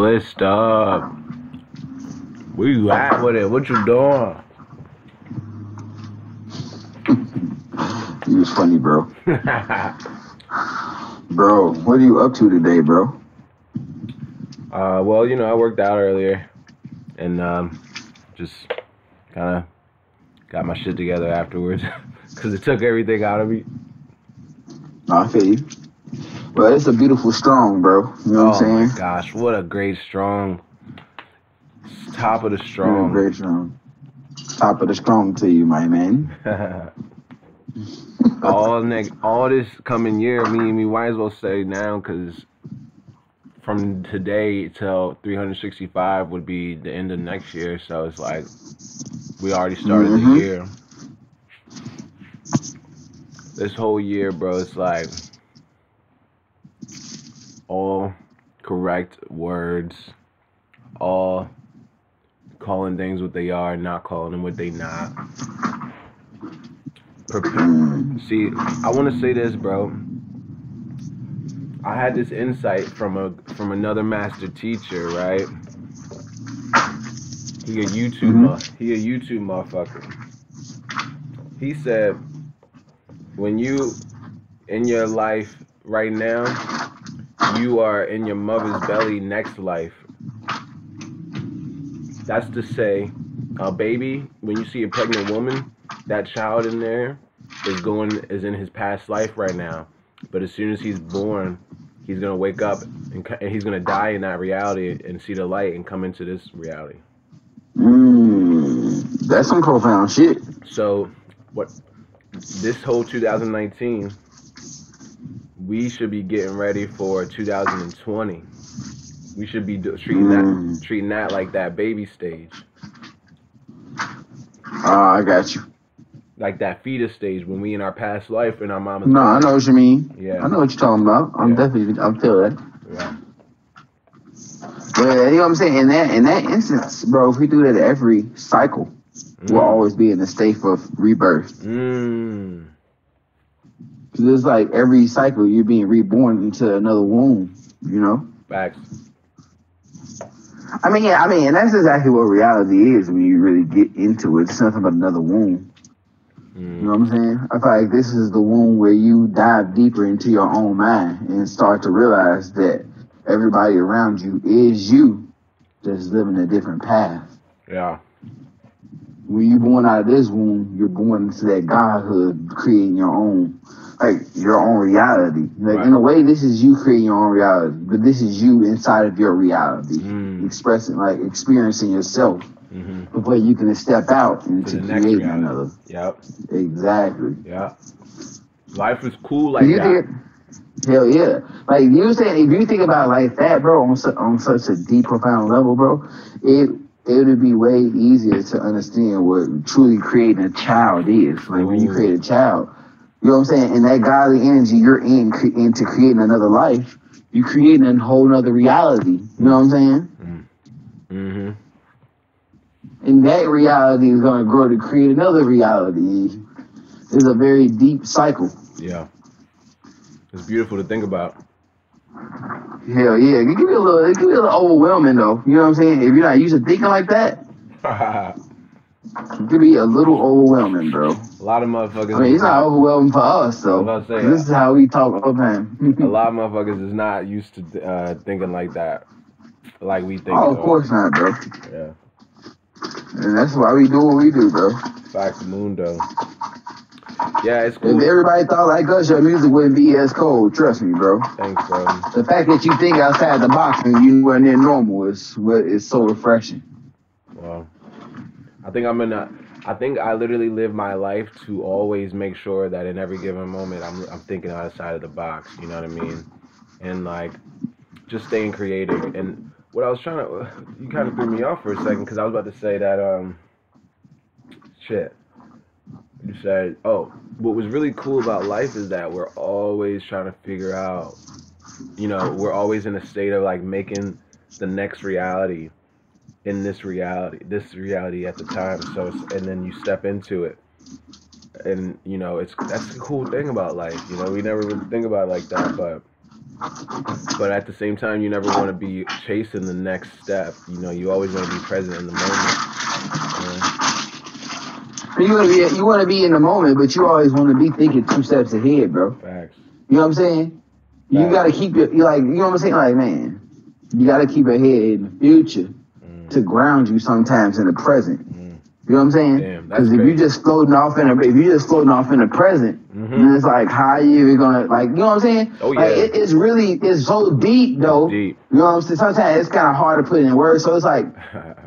blissed up. Where you at with it? What you doing? You was funny, bro. Bro, what are you up to today, bro? Well, I worked out earlier and just kind of got my shit together afterwards because it took everything out of me. I feel you. Well, it's a beautiful strong, bro. You know what I'm saying? Oh my gosh, what a great strong. Top of the strong. Very strong. Top of the strong to you, my man. all this coming year, we might as well say now, because from today till 365 would be the end of next year. So it's like we already started the year. This whole year, bro, it's like all correct words, all calling things what they are, not calling them what they not. See, I want to say this, bro. I had this insight from another master teacher, right? He a YouTube motherfucker. He said, when you in your life right now, you are in your mother's belly next life. That's to say, a baby, when you see a pregnant woman, that child in there is in his past life right now. But as soon as he's born, he's gonna wake up and he's gonna die in that reality and see the light and come into this reality. That's some profound shit. So, this whole 2019, we should be getting ready for 2020. We should be treating that like that baby stage. I got you. Like that fetus stage when we in our past life in our mama's No, body. I know what you mean. Yeah. I know what you're talking about. I feel that. Yeah. But you know what I'm saying? In that instance, bro, if we do that every cycle, we'll always be in a state of rebirth. Because it's like every cycle you're being reborn into another womb, you know? Facts. I mean, and that's exactly what reality is when you really get into it. It's nothing but another womb. You know what I'm saying? I feel like this is the womb where you dive deeper into your own mind and start to realize that everybody around you is you, just living a different path. Yeah. When you're born out of this womb, you're born into that godhood, creating your own reality. Like, right. In a way, this is you creating your own reality, but this is you inside of your reality, experiencing yourself. Before you can step out into creating another. Yep. Exactly. Yeah. Life is cool like that. Hell yeah. Like you said, if you think about it like that, bro, on such a deep, profound level, bro, it would be way easier to understand what truly creating a child is. Like when you create a child, you know what I'm saying? And that godly energy you're into creating another life, you're creating a whole nother reality. You know what I'm saying? And that reality is going to grow to create another reality. It's a very deep cycle. Yeah. It's beautiful to think about. Hell yeah. It can be a little overwhelming, though. You know what I'm saying? If you're not used to thinking like that, it could be a little overwhelming, bro. A lot of motherfuckers. I mean, it's not overwhelming for us, though. This is how we talk all the time. A lot of motherfuckers is not used to thinking like that. Like we think. Oh, of course not, bro. Yeah. And that's why we do what we do, bro. Fact mundo. Yeah, it's cool. If everybody thought like us, your music wouldn't be as cold. Trust me, bro. Thanks, bro. The fact that you think outside the box and you weren't near normal is what is so refreshing. Well, I think I literally live my life to always make sure that in every given moment I'm thinking outside of the box. You know what I mean? And like just staying creative. And what I was you kind of threw me off for a second because I was about to say that you said, what was really cool about life is that we're always trying to figure out, we're always in a state of like making the next reality in this reality at the time. So, and then you step into it. And, that's the cool thing about life. We never really think about it like that, but But at the same time, you never want to be chasing the next step. You know, you always want to be present in the moment. You want to be in the moment, but you always want to be thinking 2 steps ahead, bro. Facts. You know what I'm saying? You Facts. gotta keep it. You like, you know what I'm saying? Like, man, you gotta keep your head in the future to ground you sometimes in the present. You know what I'm saying? Damn, that's Because if crazy. you just floating off in the present, then it's like, how are you gonna, like, you know what I'm saying? Oh, yeah. Like, it's so deep though. It's deep. You know what I'm saying? Sometimes it's kind of hard to put in words. So it's like,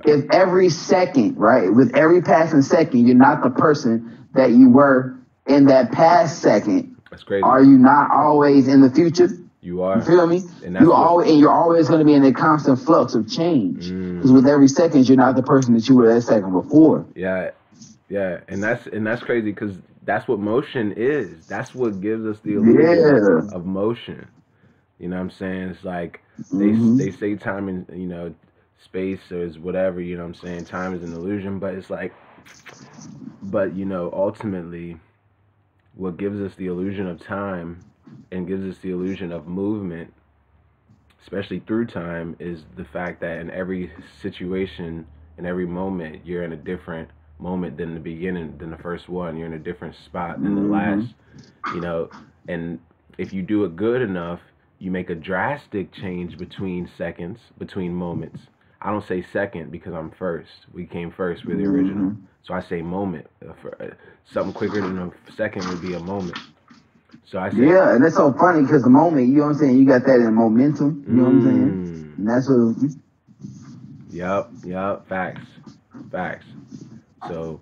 if every second, right, with every passing second, you're not the person that you were in that past second. That's crazy. Are you not always in the future? You are. You feel me? And that's you're always going to be in a constant flux of change. Because with every second, you're not the person that you were that second before. Yeah, yeah, and that's crazy because that's what motion is. That's what gives us the illusion of motion. You know what I'm saying? It's like they say time and, you know, space or is whatever. You know what I'm saying? Time is an illusion, but it's like, but you know, ultimately, what gives us the illusion of time and gives us the illusion of movement, especially through time, is the fact that in every situation, in every moment, you're in a different moment than the beginning, than the first one. You're in a different spot than the last, you know. And if you do it good enough, you make a drastic change between seconds, between moments. I don't say second because I'm first. We came first, we're the original. So I say moment. Something quicker than a second would be a moment. So I say, yeah, and that's so funny because the moment, you know what I'm saying, you got that in momentum, you know what I'm saying? And that's what. Yup, facts. So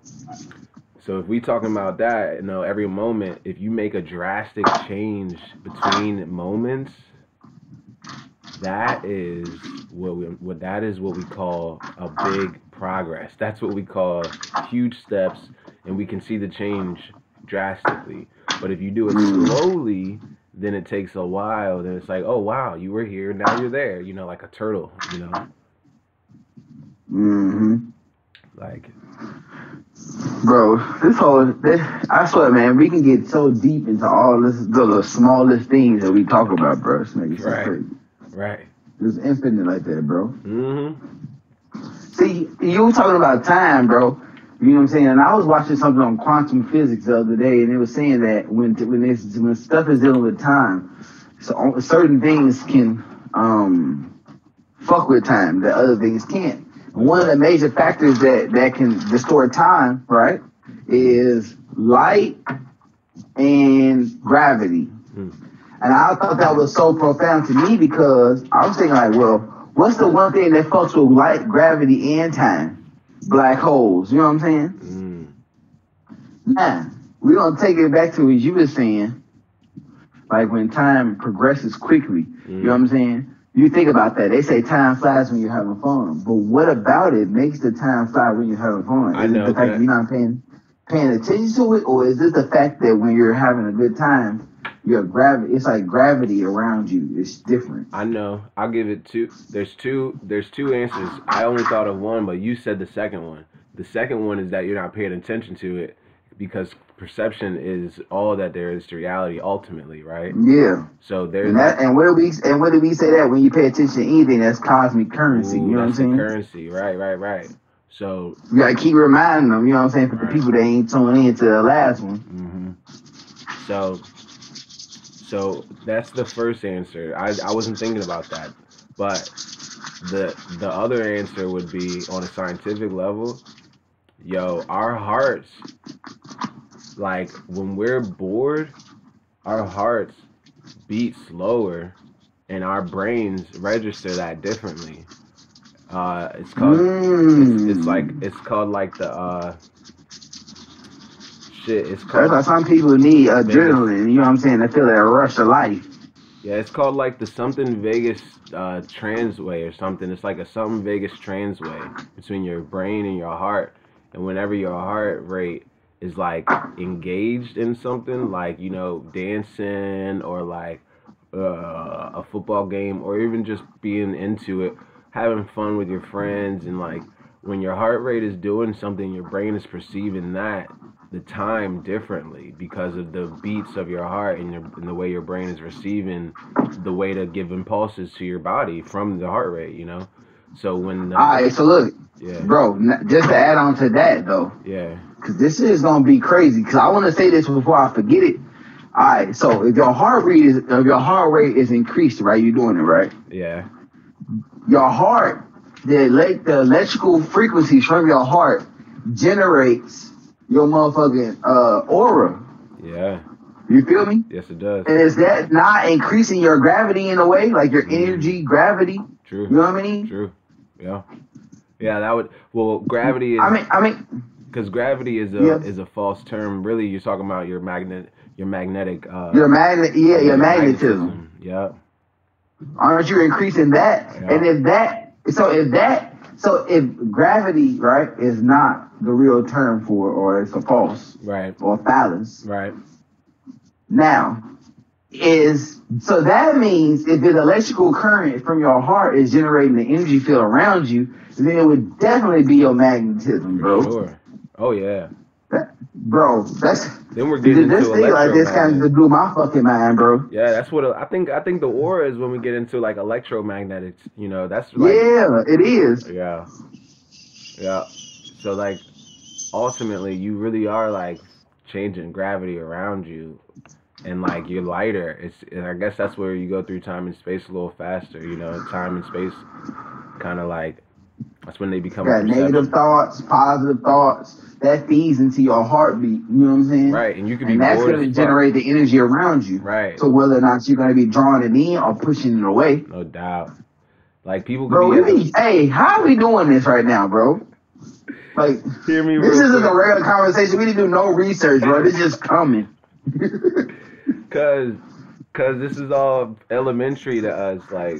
if we talking about that, you know, every moment, if you make a drastic change between moments, that is what we call a big progress. That's what we call huge steps, and we can see the change drastically. But if you do it slowly, then it takes a while. Then it's like, oh wow, you were here, now you're there. You know, like a turtle. You know. Like, bro, I swear, man, we can get so deep into all this, the smallest things that we talk about, bro. It's making so crazy. Right. It's infinite like that, bro. See, you were talking about time, bro. You know what I'm saying? And I was watching something on quantum physics the other day, and it was saying that when stuff is dealing with time, so certain things can fuck with time that other things can't. And one of the major factors that can distort time, right, is light and gravity. And I thought that was so profound to me because I was thinking like, well, what's the one thing that fucks with light, gravity, and time? Black holes. You know what I'm saying? Now, we're going to take it back to what you were saying, like when time progresses quickly. You know what I'm saying? You think about that. They say time flies when you're having fun. But what about it makes the time fly when you're having fun? Is it the fact that you're not paying attention to it? Or is it the fact that when you're having a good time, it's like gravity around you. It's different. I know. I'll give it two. There's two answers. I only thought of one, but you said the second one. The second one is that you're not paying attention to it because perception is all that there is to reality ultimately, right? Yeah. So there's and what do we say that when you pay attention to anything that's cosmic currency? You know what I'm saying? Currency, right. So you gotta keep reminding them. You know what I'm saying? For the people that ain't tuning in to the last one. So that's the first answer. I wasn't thinking about that, but the other answer would be on a scientific level. Yo, our hearts, like when we're bored, our hearts beat slower, and our brains register that differently. It's called it's called like the shit. It's called. That's why some people need adrenaline. You know what I'm saying? They feel that rush of life. Yeah, it's called like the something Vegas transway or something. It's like a something Vegas transway between your brain and your heart. And whenever your heart rate is like engaged in something, like, you know, dancing or like a football game, or even just being into it, having fun with your friends, and like when your heart rate is doing something, your brain is perceiving that, the time differently because of the beats of your heart and the way your brain is receiving the way to give impulses to your body from the heart rate, you know. So when All right, so look, yeah, bro, just to add on to that though, yeah, because this is gonna be crazy. Because I want to say this before I forget it. All right, so if your heart rate is increased, right? You're doing it right. yeah, Your heart, the electrical frequencies from your heart generates your motherfucking aura. yeah. You feel me? Yes, it does. And is that not increasing your gravity in a way, like your energy, gravity? True. You know what I mean? True. Yeah. Yeah, that would. Well, gravity is. I mean, because gravity is a false term. Really, you're talking about your magnetic. Your magnet, yeah, your magnetism. Yeah. Aren't you increasing that? Yeah. And so if gravity, right, is not the real term for it, or it's a false, right, or fallacy, right. Now, so that means if the electrical current from your heart is generating the energy field around you, then it would definitely be your magnetism, bro. For sure. Oh yeah. Bro, that's then we're getting into this thing like this kind of blew my fucking mind, bro. Yeah, that's what I think the aura is when we get into like electromagnetics. You know, that's like, yeah, it is. Yeah. Yeah. So like, ultimately, you really are like changing gravity around you. And like you're lighter. And I guess that's where you go through time and space a little faster. You know, time and space kind of like that's when they become. Yeah, negative thoughts, positive thoughts. That feeds into your heartbeat. You know what I'm saying? Right, and you can be. And that's going to generate the energy around you. Right. So whether or not you're going to be drawing it in or pushing it away. No doubt. Like people. Bro, hey, how are we doing this right now, bro? Like, hear me. This isn't a regular conversation. We didn't do no research, bro. It's just coming. Cause this is all elementary to us. Like,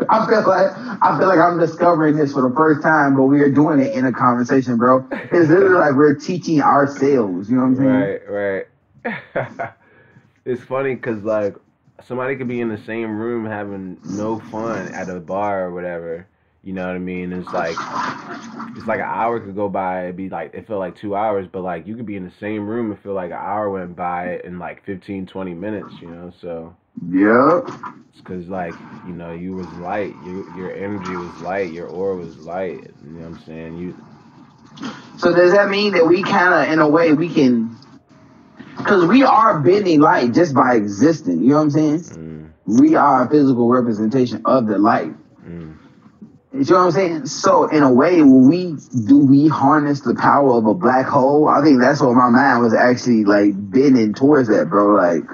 I feel like I'm discovering this for the first time, but we are doing it in a conversation, bro. It's literally like we're teaching ourselves. You know what I'm saying? Right. It's funny because like somebody could be in the same room having no fun at a bar or whatever. You know what I mean? It's like an hour could go by. It'd be like, it felt like 2 hours, but like you could be in the same room and feel like an hour went by in like 15, 20 minutes, you know? So yeah, it's because like, you know, you was light, your energy was light, your aura was light. You know what I'm saying? So does that mean that we kind of, in a way, we can, because we are bending light just by existing, you know what I'm saying? We are a physical representation of the light. You know what I'm saying? So in a way, do we harness the power of a black hole? I think that's what my mind was actually like bending towards that, bro. Like,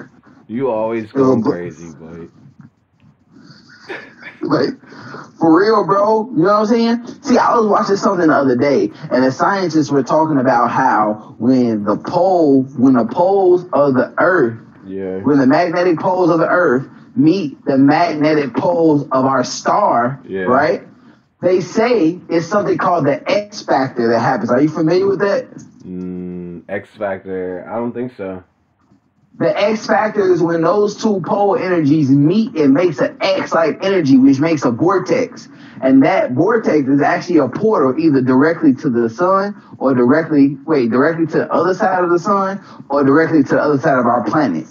you always go crazy, boy. Like, for real, bro. You know what I'm saying? See, I was watching something the other day, and the scientists were talking about how when the poles of the Earth, when the magnetic poles of the Earth meet the magnetic poles of our star, right? They say it's something called the X factor that happens. Are you familiar with that? X factor? I don't think so. The X factor is when those two pole energies meet, it makes an X-like energy, which makes a vortex. And that vortex is actually a portal either directly to the sun or directly to the other side of the sun or directly to the other side of our planet.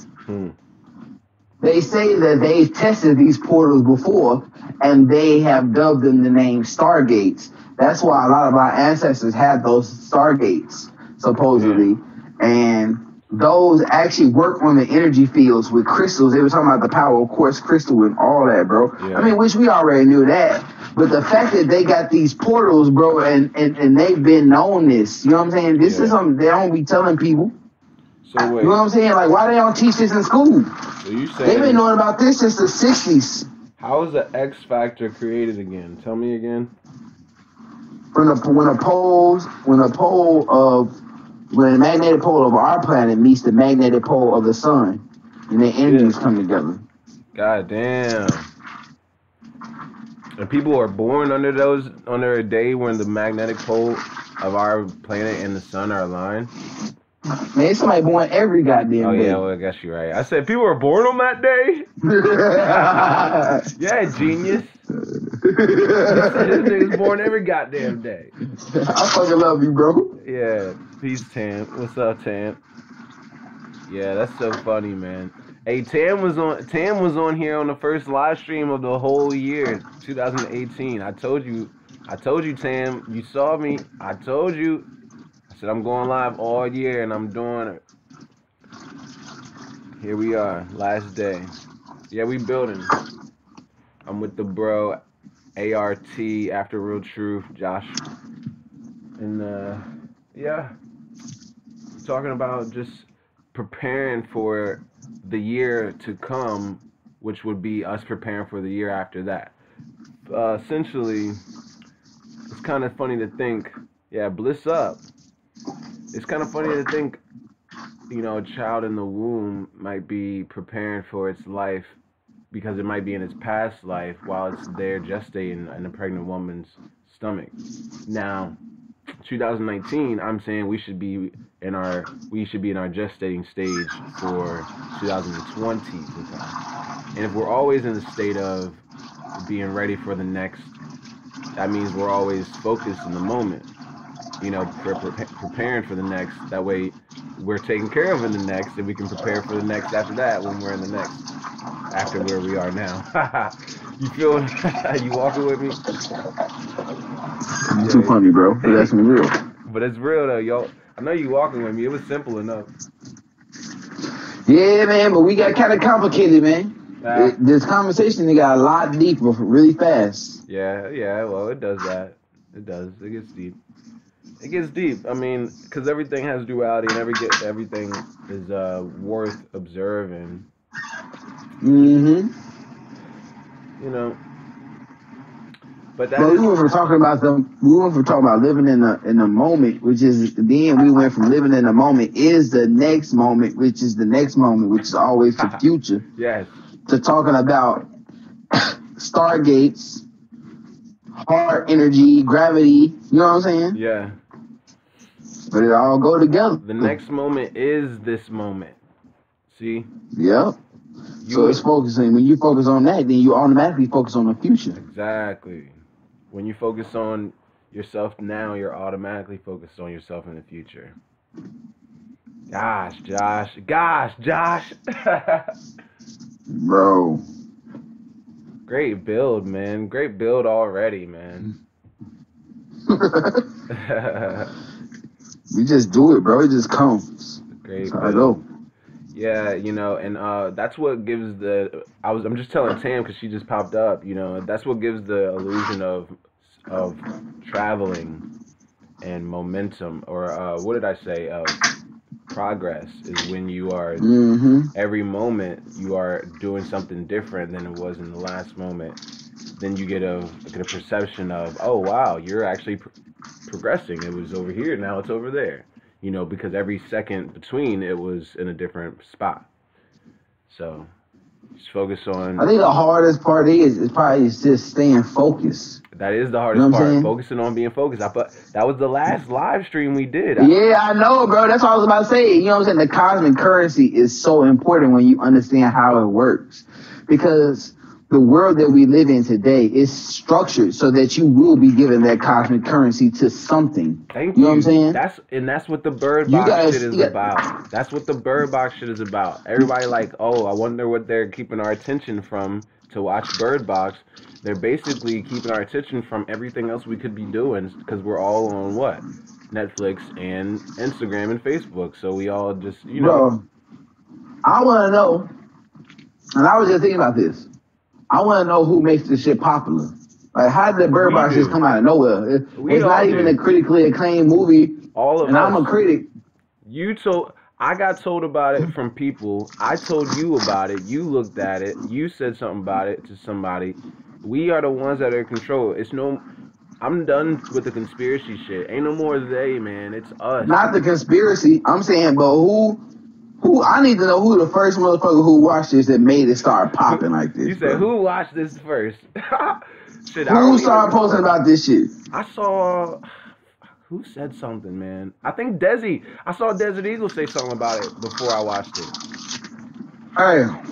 They say that they've tested these portals before, and they have dubbed them the name Stargates. That's why a lot of our ancestors had those Stargates, supposedly. And those actually work on the energy fields with crystals. They were talking about the power of quartz crystal and all that, bro. I mean, which we already knew that. But the fact that they got these portals, bro, and they've been known this, you know what I'm saying? This is something they don't be telling people. So wait. You know what I'm saying? Like, why they don't teach this in school? So you saying they've been knowing about this since the 60s. How is the X factor created again? Tell me again. When the magnetic pole of our planet meets the magnetic pole of the sun, and their energies come together. God damn. And people are born under a day when the magnetic pole of our planet and the sun are aligned. Man, somebody born every goddamn day. Oh yeah, well I guess you're right. I said people are born on that day. Yeah, genius. He said this nigga's born every goddamn day. I fucking love you, bro. Yeah. Peace, Tam. What's up, Tam? Yeah, that's so funny, man. Hey, Tam was on here on the first live stream of the whole year, 2018. I told you, Tam. You saw me. I told you. I said I'm going live all year, and I'm doing it. Here we are, last day. Yeah, we building. I'm with the bro, ART, After Real Truth, Josh, and yeah, talking about just preparing for the year to come, which would be us preparing for the year after that. Essentially, it's kind of funny to think, yeah, bliss up. It's kind of funny to think, a child in the womb might be preparing for its life because it might be in its past life while it's there gestating in a pregnant woman's stomach. Now, 2019, I'm saying we should be in our gestating stage for 2020 to come. And if we're always in the state of being ready for the next, that means we're always focused in the moment. Preparing for the next. That way, we're taken care of in the next, and we can prepare for the next after that when we're in the next, after where we are now. You feel? You walking with me? You're too funny, bro. But that's real. But it's real though, yo. I know you walking with me. It was simple enough. Yeah, man, but we got kind of complicated, man. This conversation got a lot deeper really fast. Yeah. Well, it does that. It does. It gets deep. It gets deep. I mean, because everything has duality, and everything is worth observing. Mm-hmm. But we went from talking about living in the moment, which is then we went from living in the moment is the next moment, which is the next moment, which is always the future. Yes. To talking about stargates, heart energy, gravity. You know what I'm saying? Yeah. But it all go together. The next moment is this moment. See? Yep. So it's focusing. When you focus on that, then you automatically focus on the future. Exactly. When you focus on yourself now, you're automatically focused on yourself in the future. Gosh, Josh. Bro. Great build, man. Great build already, man. We just do it, bro. It just comes. Great build. I go. Yeah, and that's what gives I'm just telling Tam because she just popped up, that's what gives the illusion of traveling and momentum, or what did I say, of progress, is when you are, every moment you are doing something different than it was in the last moment. Then you get a perception of, oh, wow, you're actually progressing. It was over here, now it's over there. Because every second between it was in a different spot. So just focus on. I think the hardest part is probably just staying focused. That is the hardest part. Focusing on being focused. That was the last live stream we did. Yeah, I know, bro. That's what I was about to say. You know what I'm saying? The cosmic currency is so important when you understand how it works. Because the world that we live in today is structured so that you will be given that cosmic currency to something. Thank you. You know what I'm saying? That's what the bird box shit is about. That's what the bird box shit is about. Everybody like, oh, I wonder what they're keeping our attention from to watch Bird Box. They're basically keeping our attention from everything else we could be doing because we're all on what? Netflix and Instagram and Facebook. So we all just, Bro, I want to know, and I was just thinking about this. I want to know who makes this shit popular. Like, how did the Bird Box just come out of nowhere? It's not even a critically acclaimed movie. All of and us. I'm a critic. I got told about it from people. I told you about it. You looked at it. You said something about it to somebody. We are the ones that are in control. I'm done with the conspiracy shit. Ain't no more they, man. It's us. Not the conspiracy. I'm saying, but who? I need to know who the first motherfucker who watched this that made it start popping like this. You said, who watched this first? Shit, who started posting about this shit? I saw... Who said something, man? I think Desi. I saw Desert Eagle say something about it before I watched it. Hey. I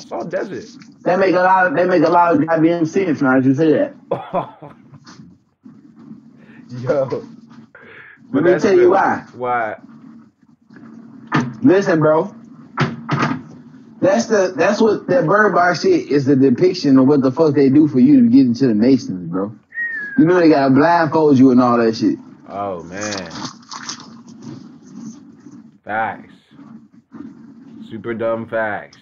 saw Desert. That make a lot of goddamn sense now that you say that. Yo. Let me tell you why. Why? Listen, bro. That's what that bird box shit is, the depiction of what the fuck they do for you to get into the Masons, bro. You know they gotta blindfold you and all that shit. Oh man. Facts. Super dumb facts.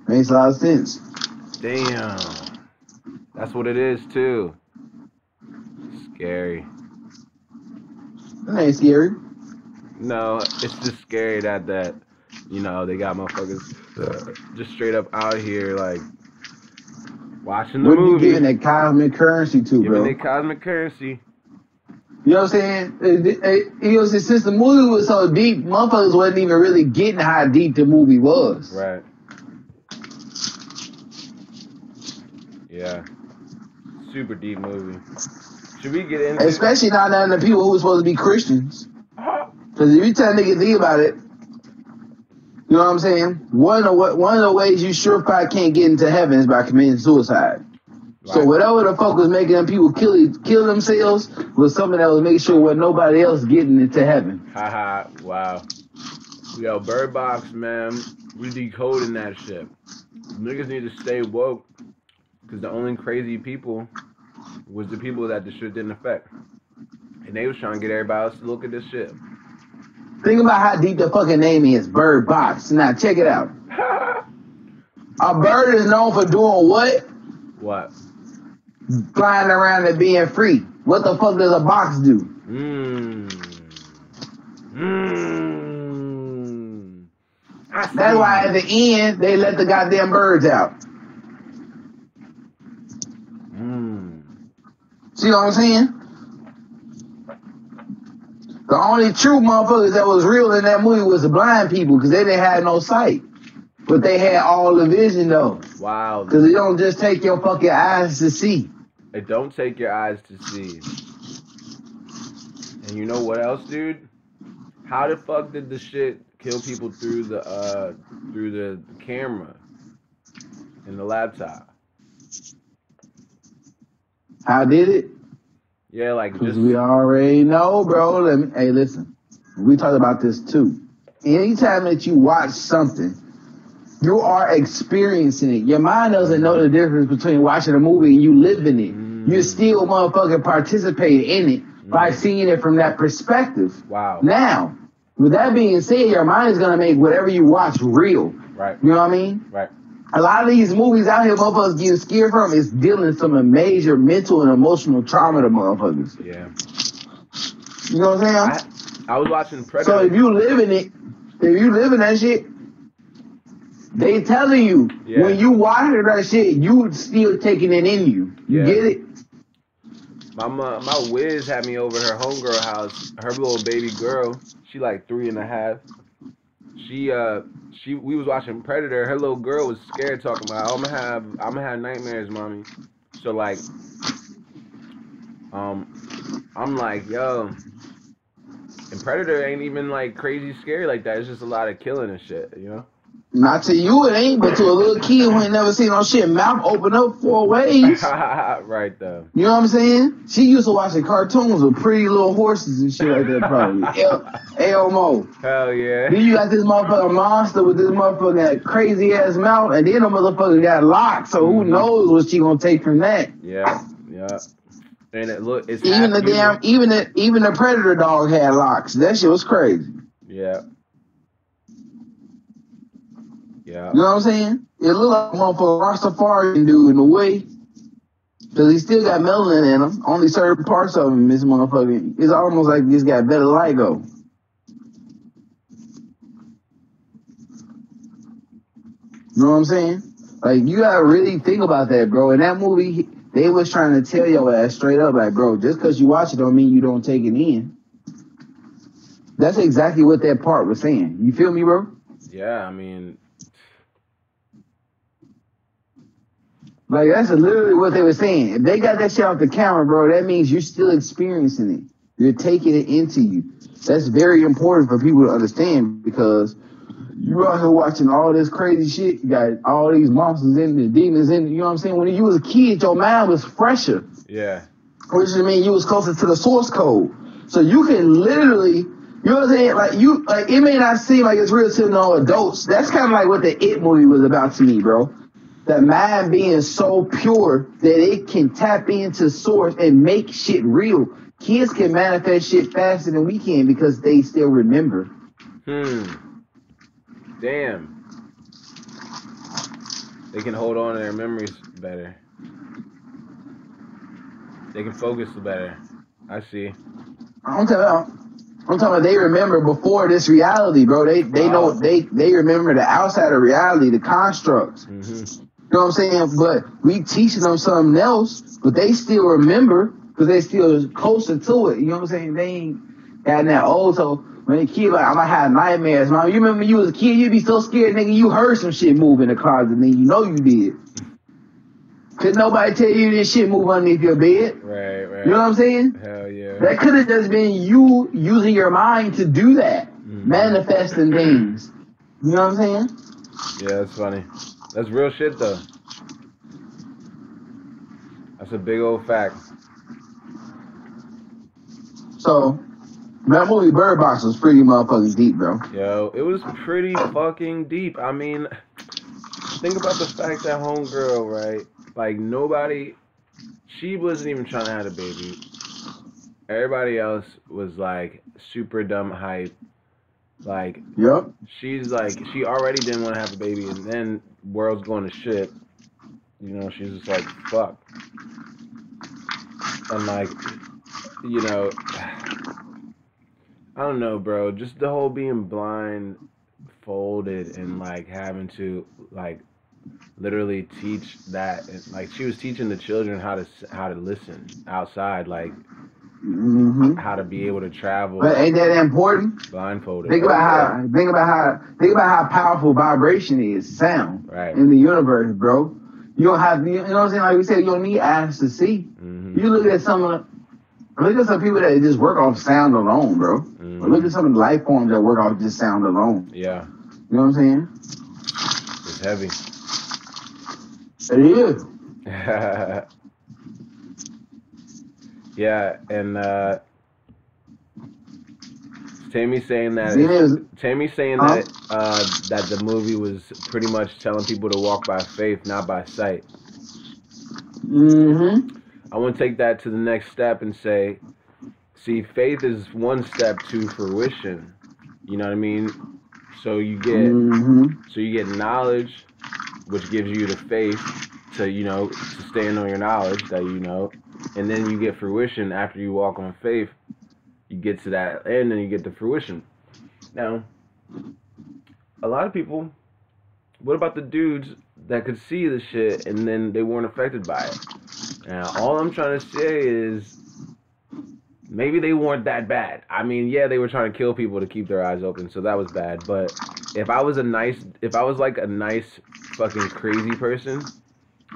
Makes a lot of sense. Damn. That's what it is too. Scary. That ain't scary. No, it's just scary that you know, they got motherfuckers just straight up out here like watching the What are you movie. giving that cosmic currency to, bro? Giving it cosmic currency. You know what I'm saying? You know, since the movie was so deep, motherfuckers wasn't even really getting how deep the movie was. Right. Yeah. Super deep movie. Should we get into Especially not none of the people who were supposed to be Christians. Because if you tell niggas think about it, you know what I'm saying? One of the ways you surefire can't get into heaven is by committing suicide. Right. So whatever the fuck was making them people kill themselves was something that was making sure what nobody else getting into heaven. Haha, wow. Yo, Bird Box, man, we decoding that shit. Niggas need to stay woke, because the only crazy people was the people that the shit didn't affect. And they was trying to get everybody else to look at this shit. Think about how deep the fucking name is, Bird Box. Now check it out. A bird is known for doing what? What? Flying around and being free. What the fuck does a box do? That's why at the end they let the goddamn birds out. See what I'm saying? The only true motherfuckers that was real in that movie was the blind people, because they didn't have no sight. But they had all the vision though. Wow. Because it don't just take your fucking eyes to see. It don't take your eyes to see. And you know what else, dude? How the fuck did the shit kill people through the camera and the laptop? How did it? Yeah, like just we already know, bro. Hey, listen. We talked about this too. Anytime that you watch something, you are experiencing it. Your mind doesn't know the difference between watching a movie and you living it. You still motherfucking participate in it by seeing it from that perspective. Wow. Now, with that being said, your mind is gonna make whatever you watch real. Right. You know what I mean? Right. A lot of these movies out here motherfuckers getting scared from is dealing with some major mental and emotional trauma to motherfuckers. Yeah. You know what I'm saying? I was watching Predator. So if you live in it, if you live in that shit, they telling you when you watch that shit, you still taking it in you. You get it? My Wiz had me over her homegirl house. Her little baby girl, she like 3.5. We was watching Predator. Her little girl was scared, talking about, I'm gonna have nightmares, mommy. So like, I'm like, yo, and Predator ain't even like crazy scary like that. It's just a lot of killing and shit, you know? Not to you it ain't, but to a little kid who ain't never seen no shit, mouth open up 4 ways. Right though. You know what I'm saying? She used to watching cartoons with pretty little horses and shit like that probably. Elmo. Hell yeah. Then you got this motherfucking monster with this motherfucking crazy ass mouth, and then the motherfucker got locked, so who knows what she gonna take from that. Yeah. And it's even the Predator dog had locks. That shit was crazy. Yeah. Yeah. You know what I'm saying? It looked like a motherfucking Rastafarian dude in a way. Because he still got melanin in him. Only certain parts of him is motherfucking. It's almost like he's got better vitiligo. You know what I'm saying? Like, you gotta really think about that, bro. In that movie, they was trying to tell your ass straight up, like, bro, just because you watch it don't mean you don't take it in. That's exactly what that part was saying. You feel me, bro? Yeah, I mean... Like, that's literally what they were saying. If they got that shit off the camera, bro, that means you're still experiencing it. You're taking it into you. That's very important for people to understand, because You out here watching all this crazy shit. You got all these monsters in the demons in. You know what I'm saying? When you was a kid, your mind was fresher. Yeah. Which means you was closer to the source code. So you can literally, you know what I'm saying? Like it may not seem like it's real to no adults. That's kind of like what the It movie was about to me, bro. The mind being so pure that it can tap into source and make shit real. Kids can manifest shit faster than we can because they still remember. Damn. They can hold on to their memories better. They can focus better. I see. I'm talking about they remember before this reality, bro. They know they remember the outside of reality, the constructs. Mm-hmm. You know what I'm saying? But we teaching them something else, but they still remember because they still closer to it. You know what I'm saying? They ain't gotten that old. So when a kid like I might have nightmares, man. You remember when you was a kid, you'd be so scared, nigga. You heard some shit move in the closet, and then you know you did. Could nobody tell you this shit move underneath your bed? Right. You know what I'm saying? Hell yeah. That could have just been you using your mind to do that, manifesting things. You know what I'm saying? Yeah, that's funny. That's real shit though. That's a big old fact. So, that movie Bird Box was pretty motherfucking deep, bro. Yo, it was pretty fucking deep. I mean, think about the fact that homegirl, right? Like nobody, she wasn't even trying to have a baby. Everybody else was like super dumb hype. Like, Yep. she's like, she already didn't want to have a baby, and then world's going to shit. You know, she's just like, fuck. And like, you know, I don't know, bro. Just the whole being blindfolded and like having to like literally teach that, and like she was teaching the children how to listen outside, like how to be able to travel. But ain't that important? Blindfolded. Think about how powerful vibration is, sound right in the universe, bro. You don't have, you know what I'm saying? Like we said, you don't need eyes to see. You look at some people that just work off sound alone, bro. Look at some of the life forms that work off just sound alone. Yeah. You know what I'm saying? It's heavy. It is. Yeah, and Tammy's saying that that the movie was pretty much telling people to walk by faith, not by sight. I want to take that to the next step and say, see, faith is one step to fruition. You know what I mean? So you get knowledge, which gives you the faith to, you know, to stand on your knowledge that you know, and then you get fruition after you walk on faith. You get to that end and you get to fruition. Now, a lot of people, what about the dudes that could see the shit and then they weren't affected by it? Now, all I'm trying to say is maybe they weren't that bad. I mean, yeah, they were trying to kill people to keep their eyes open, so that was bad. But if I was like a nice fucking crazy person,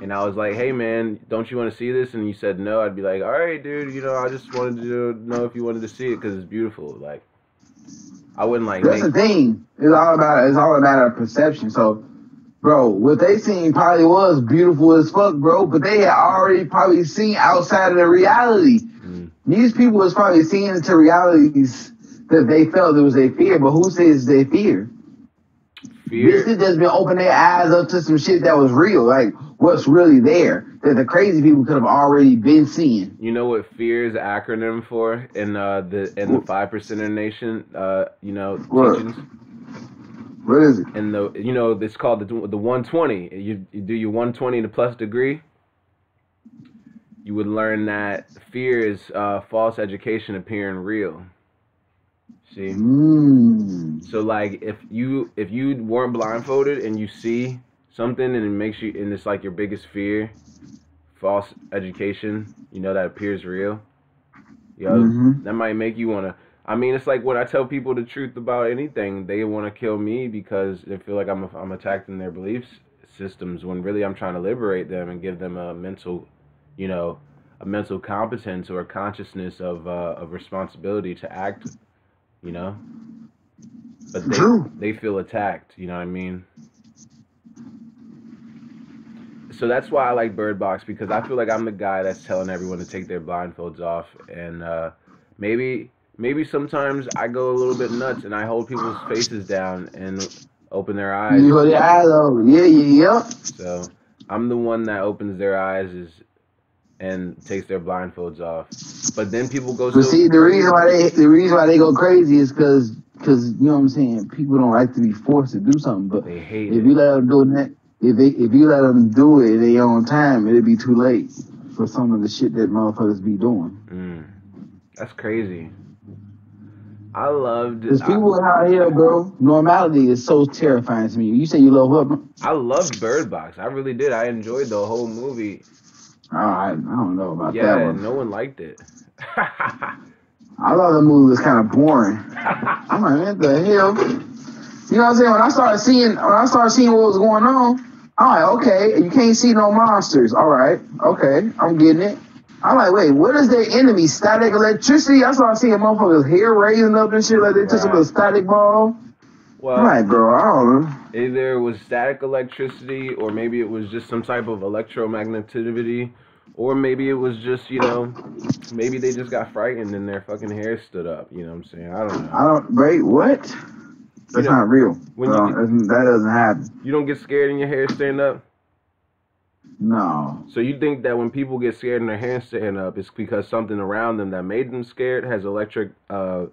and I was like, hey man, don't you want to see this? And you said no, I'd be like, all right, dude, you know, I just wanted to know if you wanted to see it because it's beautiful. Like, I wouldn't like. That's the thing. It's all a matter of perception. So, bro, what they seen probably was beautiful as fuck, bro. But they had already probably seen outside of the reality. These people was probably seeing into realities that they felt it was their fear. But who says they fear? This has just been opening their eyes up to some shit that was real, like what's really there that the crazy people could have already been seeing. You know what fear is an acronym for in the 5% nation? You know, teachings. What is it? And it's called the 120. You do your 120 to plus degree. You would learn that fear is false education appearing real. See? So like if you weren't blindfolded and you see something and it makes you, and it's like your biggest fear, false education, you know, that appears real. That might make you wanna. I mean, it's like when I tell people the truth about anything, they want to kill me because they feel like I'm attacking their belief systems when really I'm trying to liberate them and give them a mental, you know, a mental competence or a consciousness of responsibility to act. You know? but True. they feel attacked. You know what I mean? So that's why I like Bird Box, because I feel like I'm the guy that's telling everyone to take their blindfolds off, and maybe sometimes I go a little bit nuts and I hold people's faces down and open their eyes. You hold your eyes open. Yeah, yep. So I'm the one that opens their eyes and takes their blindfolds off. But then people go. But see, the reason why they go crazy is because you know what I'm saying. People don't like to be forced to do something, but they hate if it. you let them do that, if you let them do it in their own time, it'll be too late for some of the shit that motherfuckers be doing. That's crazy. I loved. Because people out here, bro, normality is so terrifying to me. You say you love what, bro? I loved Bird Box. I really did. I enjoyed the whole movie. I don't know about that Yeah, one. no one liked it. I thought the movie was kind of boring. I'm like, what the hell? You know what I'm saying? When I started seeing what was going on, I'm like, okay, you can't see no monsters. All right, okay, I'm getting it. I'm like, wait, what is their enemy? Static electricity? I started seeing motherfuckers' hair raising up and shit like they took some of the static ball. Well, I'm like, bro, I don't know. Either it was static electricity, or maybe it was just some type of electromagnetivity, or maybe it was just, you know, maybe they just got frightened and their fucking hair stood up. You know what I'm saying? I don't know. Wait, what? That's not real. That doesn't happen. You don't get scared and your hair stand up? No. So you think that when people get scared and their hair stand up, it's because something around them that made them scared has electric or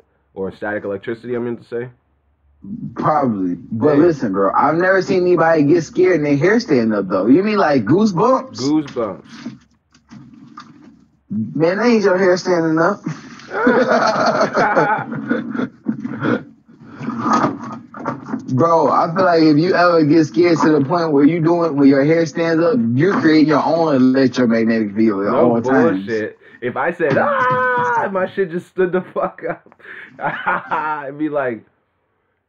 static electricity, I meant to say? Probably. But listen, bro, I've never seen anybody get scared and their hair stand up, though. You mean like goosebumps? Goosebumps. Man, that ain't your hair standing up. Bro, I feel like if you ever get scared to the point where your hair stands up, you're creating your own electromagnetic field at all times. Bullshit. If I said, my shit just stood the fuck up, it'd be like,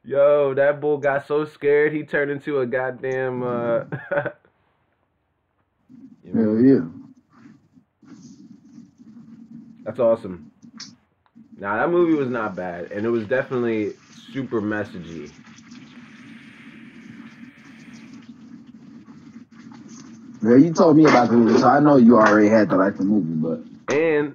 yo, that bull got so scared he turned into a goddamn. Hell yeah. That's awesome. Now that movie was not bad, and it was definitely super messagey. Yeah, you told me about the movie, so I know you already had to like the movie, but. And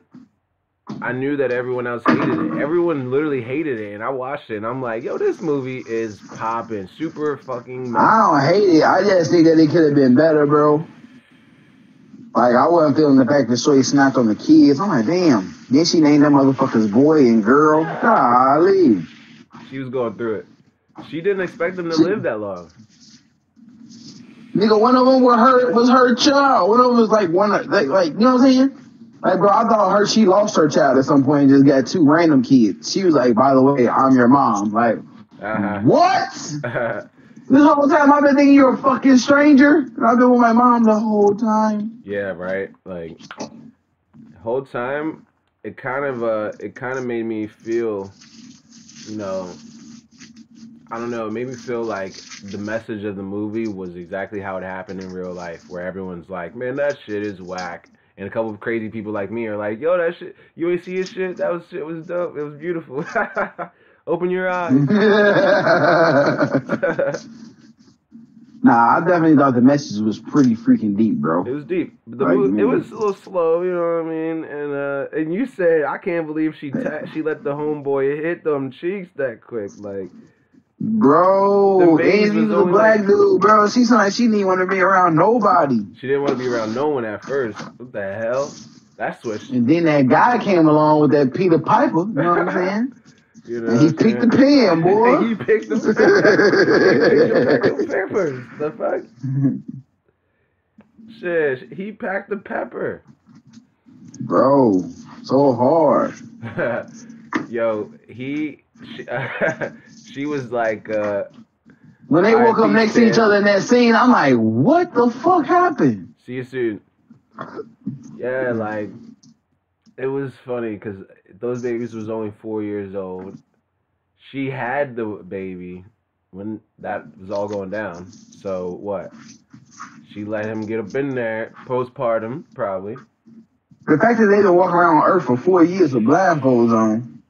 I knew that everyone else hated it. Everyone literally hated it, and I watched it, and I'm like, yo, this movie is popping, super fucking messy. I don't hate it. I just think that it could have been better, bro. Like, I wasn't feeling the fact that Shorty snapped on the kids. I'm like, damn. Then she named them motherfuckers boy and girl. Golly. She was going through it. She didn't expect them to live that long. Nigga, one of them was her child. One of them was like, you know what I'm saying? Like, bro, I thought she lost her child at some point and just got two random kids. She was like, by the way, I'm your mom. Like, what? This whole time I've been thinking you're a fucking stranger. And I've been with my mom the whole time. Yeah, right. Like, the whole time, it kind of made me feel, you know, I don't know, it made me feel like the message of the movie was exactly how it happened in real life, where everyone's like, man, that shit is whack. And a couple of crazy people like me are like, yo, that shit, you ain't see his shit? That shit was dope. It was beautiful. Open your eyes. Nah, I definitely thought the message was pretty freaking deep, bro. It was deep. The movie, it was a little slow, you know what I mean? And you said, I can't believe she let the homeboy hit them cheeks that quick. Like, bro, and he was a black dude, bro. She sounded like she didn't want to be around nobody. She didn't want to be around no one at first. What the hell? That's what. And then that guy came along with that Peter Piper. You know what I'm saying? You know, and he picked the pen, boy. He picked the peppers. The fuck? Shit, he packed the pepper. Bro, so hard. Yo, she was like, when they woke up next to each other in that scene, I'm like, what the fuck happened? See you soon. Yeah, like, it was funny because those babies was only 4 years old. She had the baby when that was all going down. So what? She let him get up in there, postpartum, probably. The fact that they been walking around on Earth for 4 years with blindfolds on,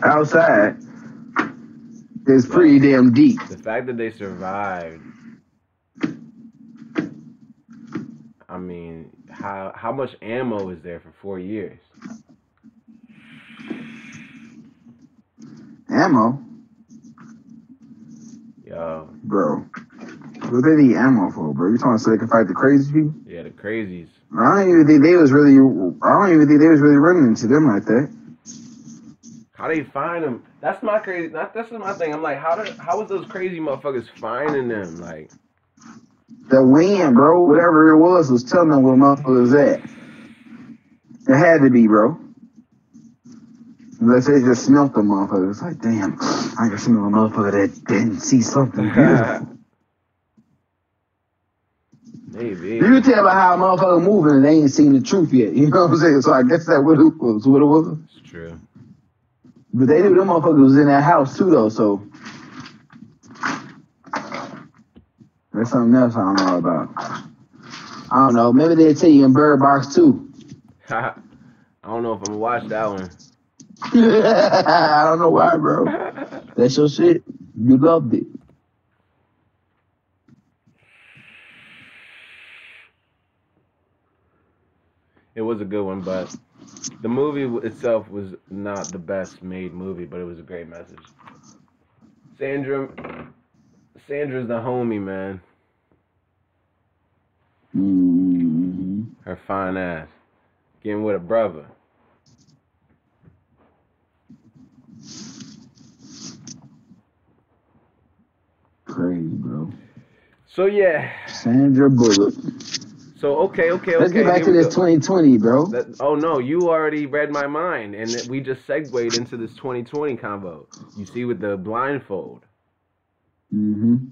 outside, It's pretty damn deep. The fact that they survived. I mean, how much ammo is there for 4 years? Ammo? Yo. Bro. What they need ammo for, bro? You talking so they can fight the crazy people? Yeah, the crazies. I don't even think they was really running into them like that. How they find them? That's my crazy. That's my thing. I'm like, how was those crazy motherfuckers finding them? Like, the wind, bro, whatever it was telling them where motherfuckers was at. It had to be, bro. Unless they just smelt the motherfucker. It's like, damn, I can smell a motherfucker that didn't see something beautiful. Maybe. You can tell by how a motherfucker moving and they ain't seen the truth yet. You know what I'm saying? So I guess that what it was. It's true. But they knew them motherfuckers was in that house too, though, so. That's something else I don't know about. I don't know. Maybe they'll tell you in Bird Box too. I don't know if I'm gonna watch that one. I don't know why, bro. That's your shit. You loved it. It was a good one, but the movie itself was not the best made movie, but it was a great message. Sandra's the homie, man. Mm-hmm. Her fine ass. Getting with a brother. Crazy, bro. So, yeah. Sandra Bullock. So, okay. Let's get back to this 2020, bro. Oh, no, you already read my mind, and we just segued into this 2020 convo. You see with the blindfold. Mm-hmm.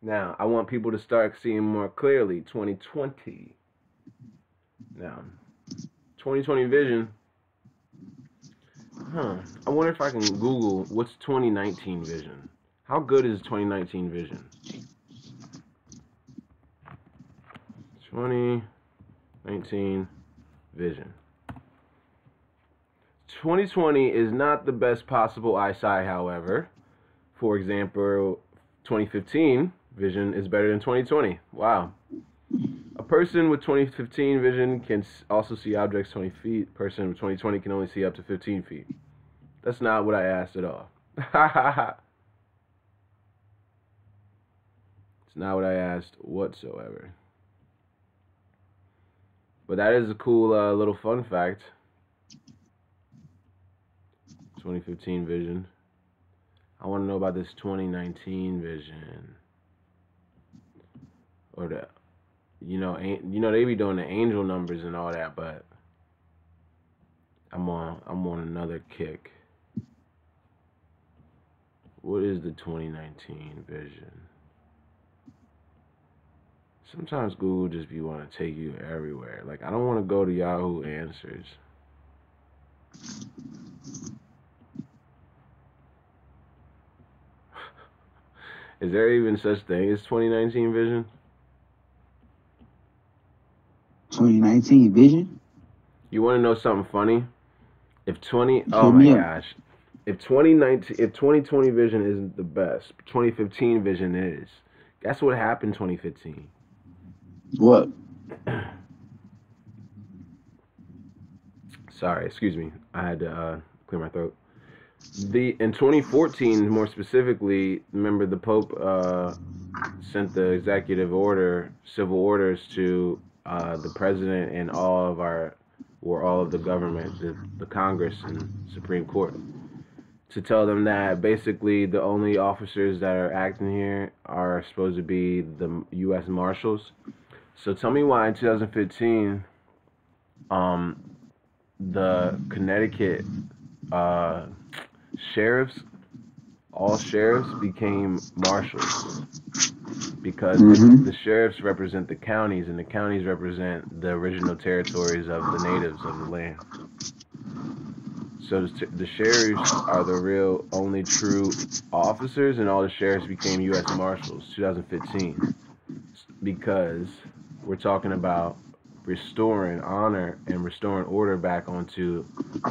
Now, I want people to start seeing more clearly 2020. Now, 2020 vision. I wonder if I can Google what's 2019 vision. How good is 2019 vision? 2019 vision. 2020 is not the best possible eyesight, however. For example, 2015 vision is better than 2020. Wow. A person with 2015 vision can also see objects 20 feet. A person with 2020 can only see up to 15 feet. That's not what I asked at all. It's not what I asked whatsoever. But that is a cool little fun fact. 2015 vision. I want to know about this 2019 vision. Or the, they be doing the angel numbers and all that, but I'm on another kick. What is the 2019 vision? Sometimes Google just be want to take you everywhere. Like, I don't want to go to Yahoo Answers. Is there even such thing as 2019 vision? 2019 vision? You want to know something funny? If 2020 vision isn't the best, 2015 vision is. Guess what happened 2015? What? Sorry, excuse me. I had to clear my throat. In 2014, more specifically, remember the Pope sent the executive order, civil orders to the president and all of the government, the Congress and Supreme Court, to tell them that basically the only officers that are acting here are supposed to be the U.S. Marshals. So tell me why in 2015, the Connecticut sheriffs, all sheriffs became marshals, because the sheriffs represent the counties, and the counties represent the original territories of the natives of the land. So the sheriffs are the real only true officers, and all the sheriffs became U.S. Marshals 2015, because we're talking about restoring honor and restoring order back onto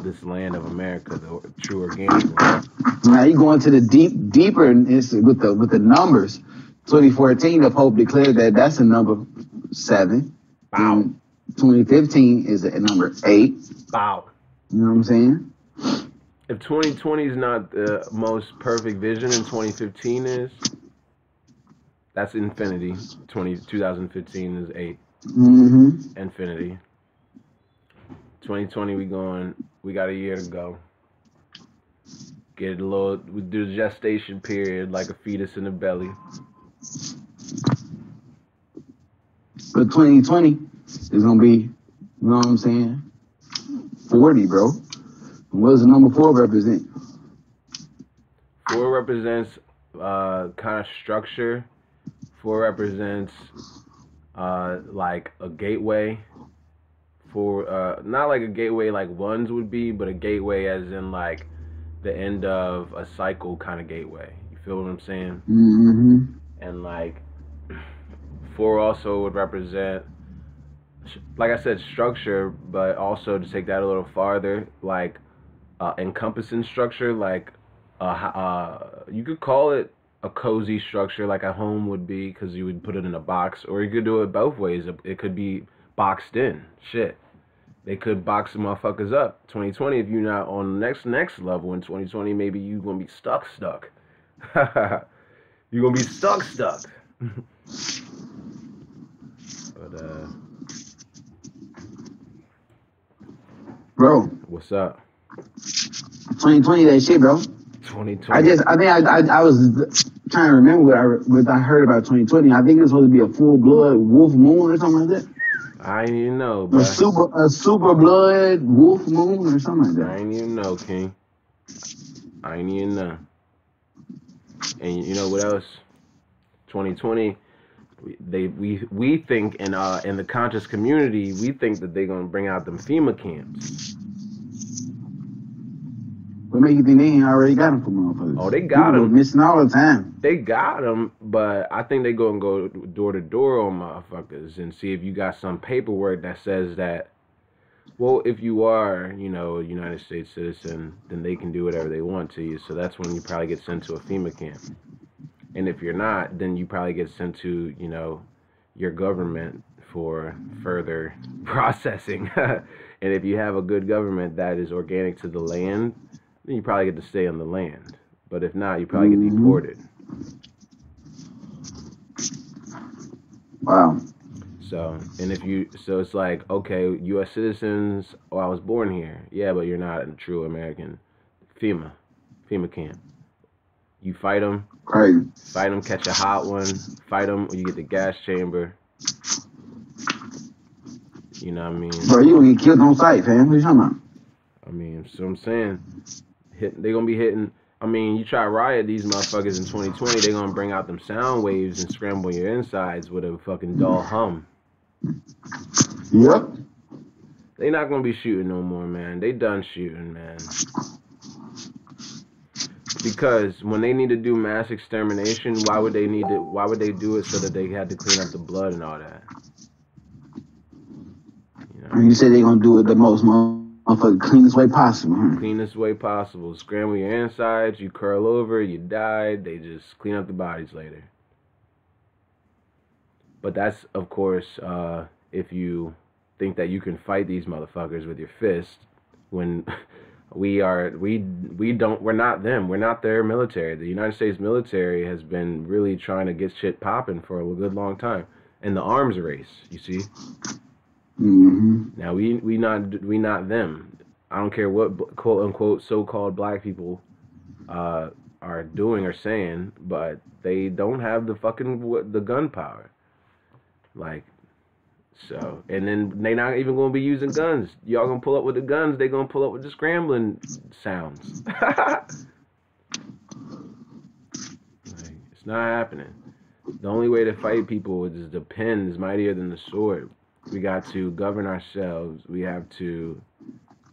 this land of America, the true organic land. Now you go into the deeper with the numbers. 2014, the Pope declared that that's a number 7. Wow. And 2015 is a number 8. Wow. You know what I'm saying? If 2020 is not the most perfect vision and 2015 is, that's infinity. 2015 is 8. Mm-hmm. Infinity. 2020 we got a year to go. We do the gestation period like a fetus in the belly. But 2020 is gonna be, you know what I'm saying? 40, bro. What does the number 4 represent? 4 represents kind of structure. 4 represents like a gateway. For not like a gateway like ones would be, but a gateway as in like the end of a cycle kind of gateway. You feel what I'm saying? Mm-hmm. And like 4 also would represent, like I said, structure, but also to take that a little farther, like encompassing structure, like you could call it a cozy structure, like a home would be, because you would put it in a box, or you could do it both ways. It could be boxed in. Shit, they could box the motherfuckers up. 2020, if you're not on the next level in 2020, maybe you're gonna be stuck. You're gonna be stuck. But bro, what's up? 2020, that shit, bro. 2020. I was trying to remember what I heard about 2020. I think it's supposed to be a full blood wolf moon or something like that. I ain't even know, bro. A super blood wolf moon or something like that. I ain't even know, King. I ain't even know. And you know what else? 2020, we think in the conscious community, we think that they're gonna bring out them FEMA camps. What make you think they ain't already got them for motherfuckers? Oh, they got them. Missing all the time. They got them, but I think they gonna go door to door on motherfuckers and see if you got some paperwork that says that. Well, if you are, a United States citizen, then they can do whatever they want to you. So that's when you probably get sent to a FEMA camp. And if you're not, then you probably get sent to, your government for further processing. And if you have a good government that is organic to the land, then you probably get to stay on the land. But if not, you probably get deported. Wow. So it's like, okay, U.S. citizens, I was born here. Yeah, but you're not a true American. FEMA camp. You fight them. Crazy. Fight them, catch a hot one. Fight them, or you get the gas chamber. You know what I mean? Bro, you gonna get killed on sight, fam. What you talking about? I mean, so I'm saying, they gonna be hitting. I mean, you try to riot these motherfuckers in 2020, they gonna bring out them sound waves and scramble your insides with a fucking dull hum. Yep. They not gonna be shooting no more, man. They done shooting, man. Because when they need to do mass extermination, why would they do it so that they had to clean up the blood and all that? You said they gonna do it the most motherfucking cleanest way possible. Huh? Cleanest way possible. Scramble your insides, you curl over, you die, they just clean up the bodies later. But that's, of course, if you think that you can fight these motherfuckers with your fist, when we're not them. We're not their military. The United States military has been really trying to get shit popping for a good long time. In the arms race, you see. Mm-hmm. Now we not them. I don't care what quote unquote so-called black people are doing or saying, but they don't have the gunpowder. Like, so, and then they not even gonna be using guns. Y'all gonna pull up with the guns, they gonna pull up with the scrambling sounds. Like, it's not happening. The only way to fight people is the pen is mightier than the sword. We got to govern ourselves. We have to,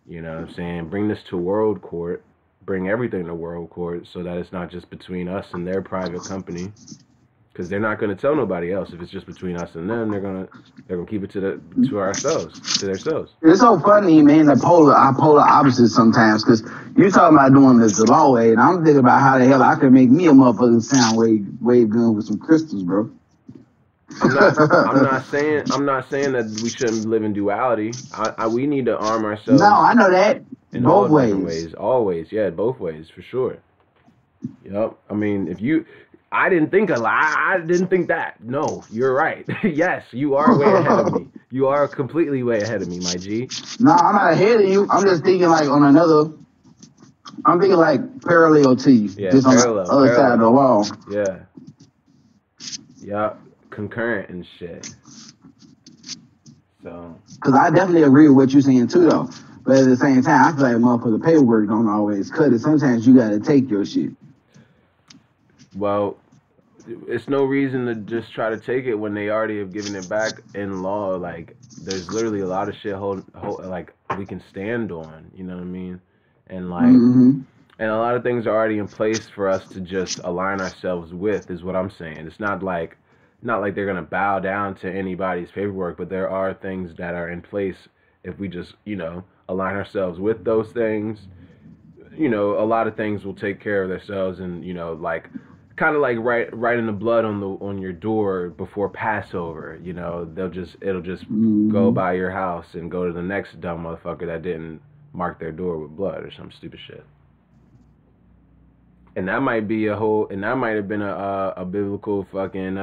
bring this to world court, bring everything to world court so that it's not just between us and their private company. because they're not going to tell nobody else. If it's just between us and them, they're gonna keep it to ourselves, to themselves. It's so funny, man. The polar opposites sometimes, because you talking about doing this the law way, and I'm thinking about how the hell I could make me a motherfucking sound wave gun with some crystals, bro. I'm not saying that we shouldn't live in duality. We need to arm No, ourselves I know that. in all Both different ways. ways. Always, yeah, both ways for sure. Yep. I mean, I didn't think a lot. I didn't think that. No, you're right. Yes, you are way ahead of me. You are completely way ahead of me, my G. No, I'm not ahead of you. I'm just thinking like on another. I'm thinking like parallel to you, Yeah, just on the other side of the wall. Yeah. Yep. Concurrent and shit. So. Because I definitely agree with what you're saying too, though. But at the same time, I feel like motherfucker paperwork don't always cut it. Sometimes you gotta take your shit. Well, it's no reason to just try to take it when they already have given it back in law. Like, there's literally a lot of shit like we can stand on. You know what I mean? And like, and a lot of things are already in place for us to just align ourselves with. Is what I'm saying. It's not like they're gonna bow down to anybody's paperwork, but there are things that are in place if we just align ourselves with those things. A lot of things will take care of themselves, and like kind of like writing the blood on your door before Passover. It'll just go by your house and go to the next dumb motherfucker that didn't mark their door with blood or some stupid shit. And that might have been a biblical fucking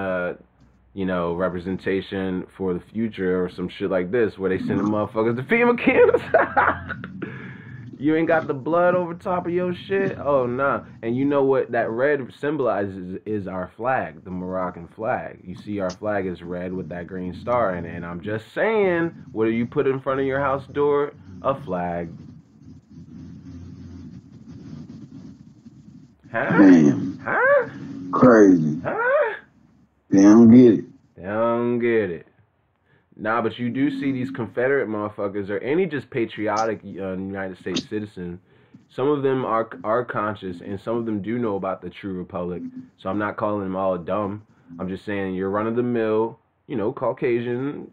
representation for the future or some shit like this, where they send the motherfuckers to FEMA camps. You ain't got the blood over top of your shit? Oh, nah. And you know what that red symbolizes is our flag, the Moroccan flag. You see our flag is red with that green star in it. And I'm just saying, what do you put in front of your house door? A flag. Huh? Damn. Huh? Crazy. Huh? They don't get it. They don't get it. Nah, but you do see these Confederate motherfuckers or any just patriotic United States citizen. Some of them are conscious, and some of them do know about the true republic. So I'm not calling them all dumb. I'm just saying you're run of the mill, Caucasian,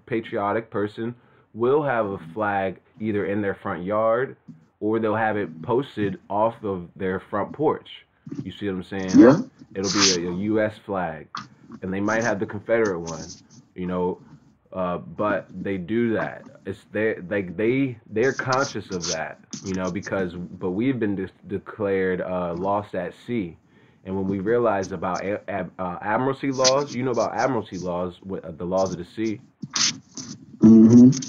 patriotic person will have a flag either in their front yard or they'll have it posted off of their front porch. You see what I'm saying? Yeah. It'll be a U.S. flag, and they might have the Confederate one. But they do that. They're conscious of that, but we've been declared lost at sea, and when we realized about admiralty laws, about admiralty laws, the laws of the sea.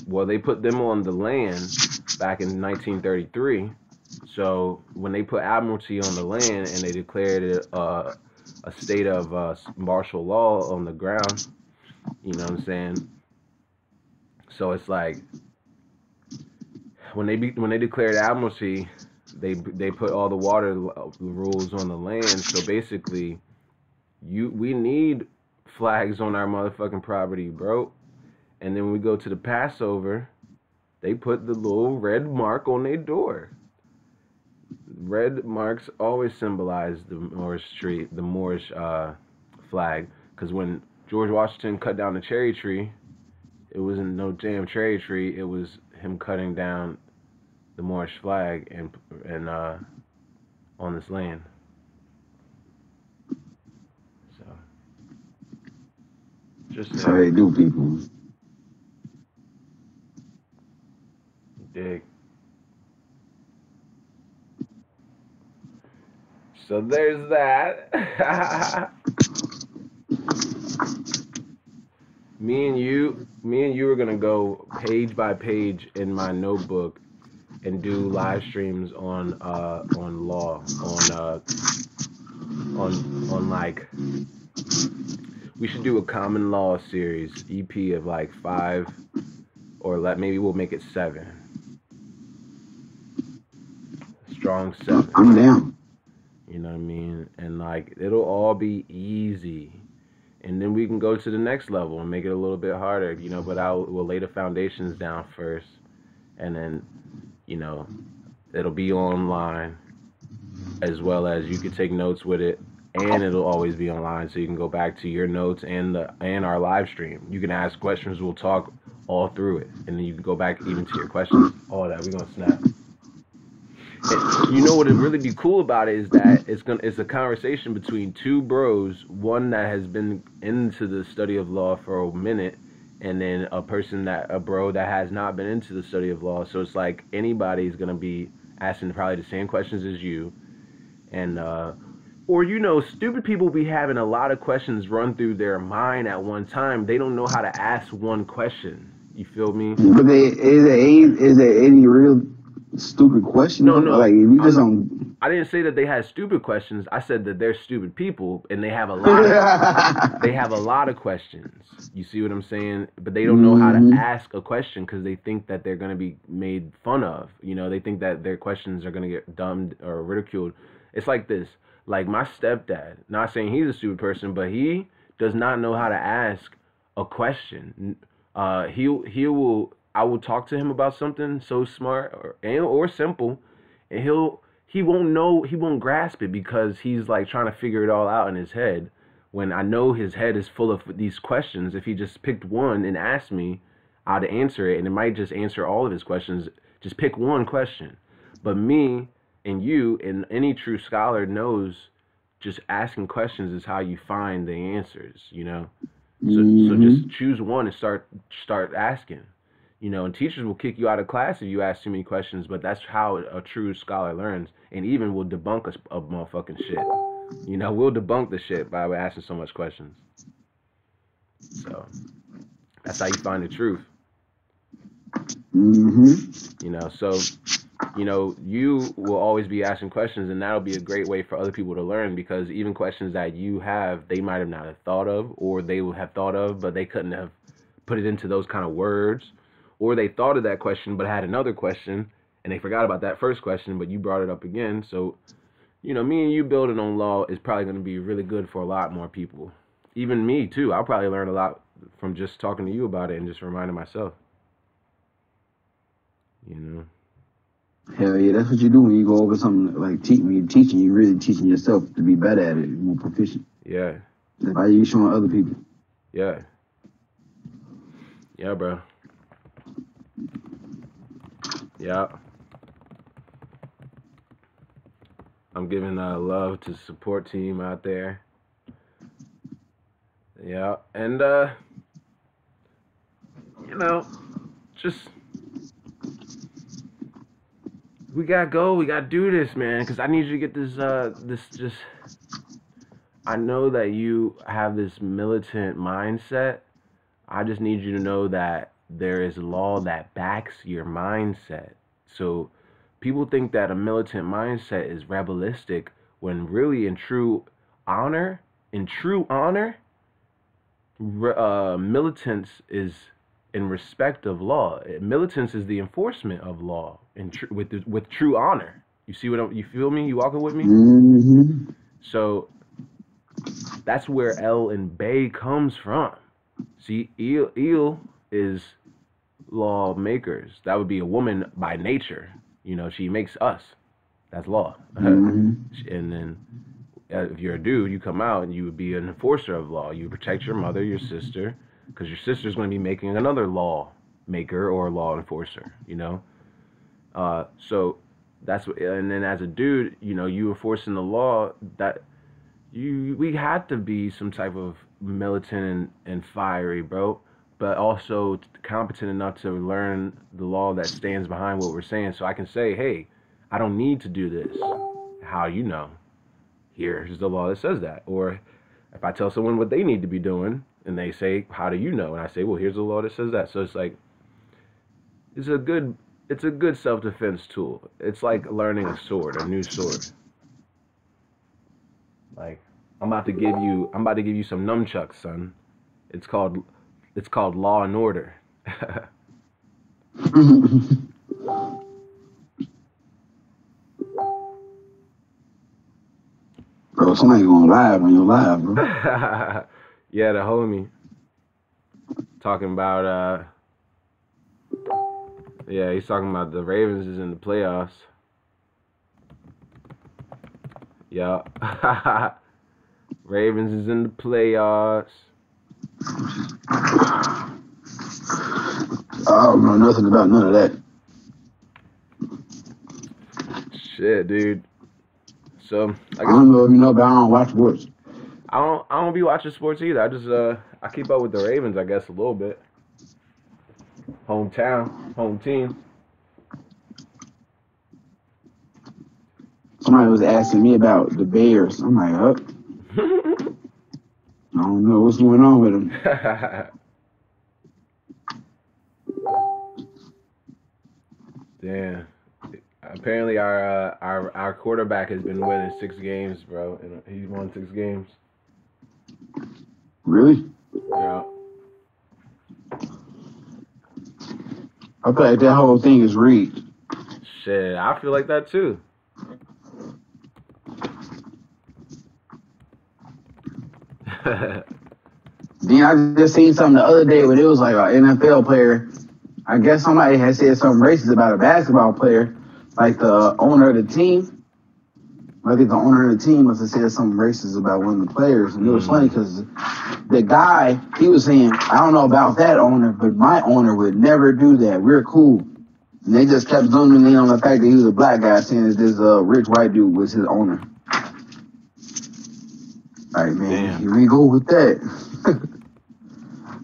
Well, they put them on the land back in 1933. So when they put admiralty on the land and they declared it a state of martial law on the ground. You know what I'm saying? So it's like when they declared admiralty, they put all the water rules on the land. So basically, we need flags on our motherfucking property, bro. And then when we go to the Passover, they put the little red mark on their door. Red marks always symbolize the Moorish flag, because when George Washington cut down the cherry tree, it wasn't no damn cherry tree. It was him cutting down the Moorish flag and on this land. So that's how they do, people. Dig. So there's that. Me and you are gonna go page by page in my notebook and do live streams on law, on like, we should do a common law series, EP of like 5, or maybe we'll make it 7. Strong 7. I'm down. You know what I mean? And like, it'll all be easy. And then we can go to the next level and make it a little bit harder, but we'll lay the foundations down first. And then, it'll be online, as well as you can take notes with it and it'll always be online, so you can go back to your notes and our live stream. You can ask questions. We'll talk all through it, and then you can go back even to your questions. All that. We're gonna snap. You know what would really be cool about it is that it's a conversation between two bros, one that has been into the study of law for a minute, and then a bro that has not been into the study of law. So it's like anybody's gonna be asking probably the same questions as you, and or stupid people be having a lot of questions run through their mind at one time. They don't know how to ask one question. You feel me? But is there any real stupid question? No, no. Like if you just don't. I didn't say that they had stupid questions. I said that they're stupid people and they have a lot of they have a lot of questions. You see what I'm saying? But they don't know how to ask a question because they think that they're going to be made fun of. They think that their questions are going to get dumbed or ridiculed. It's like this. Like my stepdad, not saying he's a stupid person, but he does not know how to ask a question. He will. I will talk to him about something so smart or simple, and he won't grasp it because he's like trying to figure it all out in his head. When I know his head is full of these questions, if he just picked one and asked me, I'd answer it, and it might just answer all of his questions. Just pick one question, but me and you and any true scholar knows just asking questions is how you find the answers. So just choose one and start asking. And teachers will kick you out of class if you ask too many questions, but that's how a true scholar learns, and even will debunk a motherfucking shit. We'll debunk the shit by asking so much questions. So that's how you find the truth. So you will always be asking questions, and that'll be a great way for other people to learn, because even questions that you have, they might have not have thought of, or they would have thought of, but they couldn't have put it into those kind of words. Or they thought of that question but had another question and they forgot about that first question, but you brought it up again. So, me and you building on law is probably going to be really good for a lot more people. Even me too. I'll probably learn a lot from just talking to you about it and just reminding myself. Hell yeah, that's what you do when you go over something like when you're teaching, you're really teaching yourself to be better at it, more proficient. Yeah. That's how you showing other people. Yeah. Yeah, bro. Yeah. I'm giving love to the support team out there. Yeah. And, just, we gotta go. We gotta do this, man. Because I need you to get this, I know that you have this militant mindset. I just need you to know that there is law that backs your mindset. So people think that a militant mindset is rebelistic, when really in true honor, militance is in respect of law. Militance is the enforcement of law with true honor. You see you feel me? You walking with me? So that's where El and Bay comes from. See, Il is lawmakers. That would be a woman by nature. She makes us. That's law. And then if you're a dude, you come out and you would be an enforcer of law. You protect your mother, your sister, because your sister's going to be making another lawmaker or law enforcer. So that's what. And then as a dude, you enforcing the law. That we had to be some type of militant and fiery, bro, but also competent enough to learn the law that stands behind what we're saying. So I can say, hey, I don't need to do this. How here's the law that says that. Or if I tell someone what they need to be doing and they say, how do you know? And I say, well, here's the law that says that. So it's like, it's a good self-defense tool. It's like learning a new sword. Like, I'm about to give you some nunchucks, son. It's called Law and Order. Bro, somebody going live on your live, bro. Yeah, the homie talking about he's talking about the Ravens is in the playoffs. Yeah. Ravens is in the playoffs. I don't know nothing about none of that. Shit, dude. So I I guess don't know if you know, but I don't watch sports. I don't be watching sports either. I just I keep up with the Ravens, I guess, a little bit. Hometown, home team. Somebody was asking me about the Bears. I'm like, oh, I don't know what's going on with them. Damn. Apparently our quarterback has been winning 6 games, bro, and he's won 6 games. Really? Yeah. I feel like that whole thing is rigged. Shit, I feel like that too. Then I just seen something the other day where it was like an NFL player. I guess somebody had said something racist about a basketball player, like the owner of the team. I think the owner of the team must have said something racist about one of the players. And it was funny because the guy, he was saying, I don't know about that owner, but my owner would never do that. We're cool. And they just kept zooming in on the fact that he was a black guy, saying that this rich white dude was his owner. Like, man, Damn. here we go with that.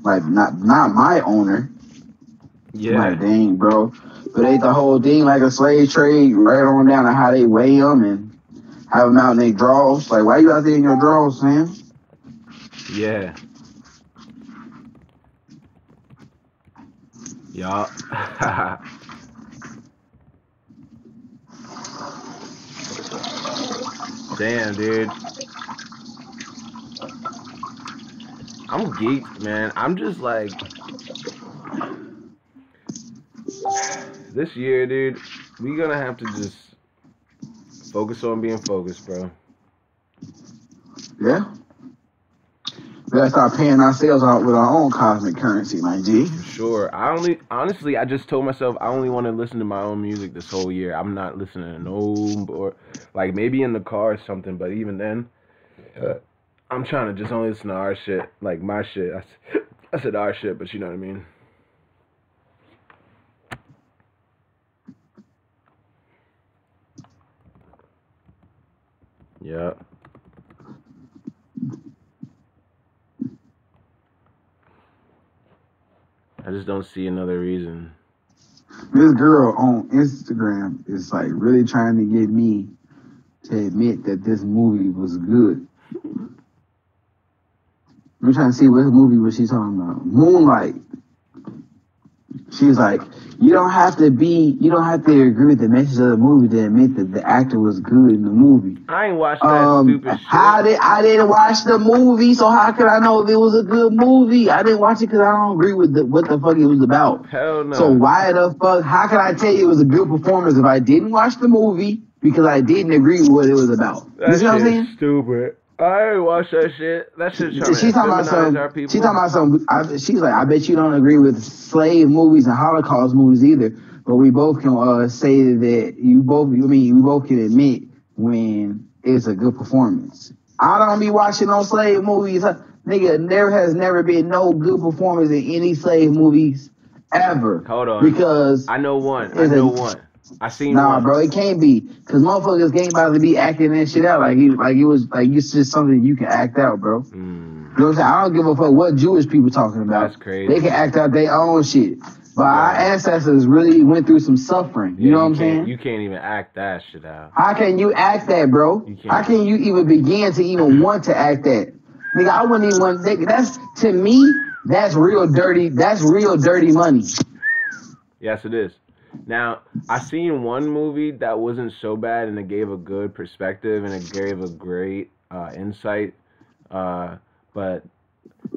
Like, not my owner. Yeah. Like, dang, bro. But ain't the whole thing like a slave trade, right on down to how they weigh them and have them out in their draws? Like, why you out there in your draws, Sam? Yeah. Yup. Damn, dude. I'm geeked, man. I'm just like this year, dude. We gonna have to just focus on being focused, bro. Yeah. We gotta start paying ourselves out with our own cosmic currency, my G. For sure. Honestly, I just told myself I only want to listen to my own music this whole year. I'm not listening to no, or like maybe in the car or something, but even then, I'm trying to just only listen to our shit, like my shit. I said our shit, but you know what I mean. Yeah. I just don't see another reason. This girl on Instagram is like really trying to get me to admit that this movie was good. I'm trying to see what movie was she talking about. Moonlight. She's like, you don't have to agree with the message of the movie to admit that the actor was good in the movie. I ain't watched that stupid shit. I didn't watch the movie, so how could I know if it was a good movie? I didn't watch it because I don't agree with what the fuck it was about. Hell no. So why the fuck? How can I tell you it was a good performance if I didn't watch the movie because I didn't agree with what it was about? You see what I'm saying? Stupid. I ain't watch that shit. That shit's trying to She's talking about feminize our people. She's talking about some. She's like, I bet you don't agree with slave movies and Holocaust movies either. But we both can say that we both can admit when it's a good performance. I don't be watching no slave movies, nigga. There has never been no good performance in any slave movies ever. Hold on, because I know one. I seen nah, one. bro, it can't be because motherfuckers ain't about to be acting that shit out like it's just something you can act out, bro. You know what I'm saying? I don't give a fuck what Jewish people talking about. That's crazy. They can act out their own shit. But our ancestors really went through some suffering. You know what I'm saying? You can't even act that shit out. How can you act that, bro? How can you even begin to even want to act that? Nigga, I wouldn't even want. That's to me. That's real dirty. That's real dirty money. Yes, it is. Now, I seen one movie that wasn't so bad and it gave a good perspective and it gave a great insight. But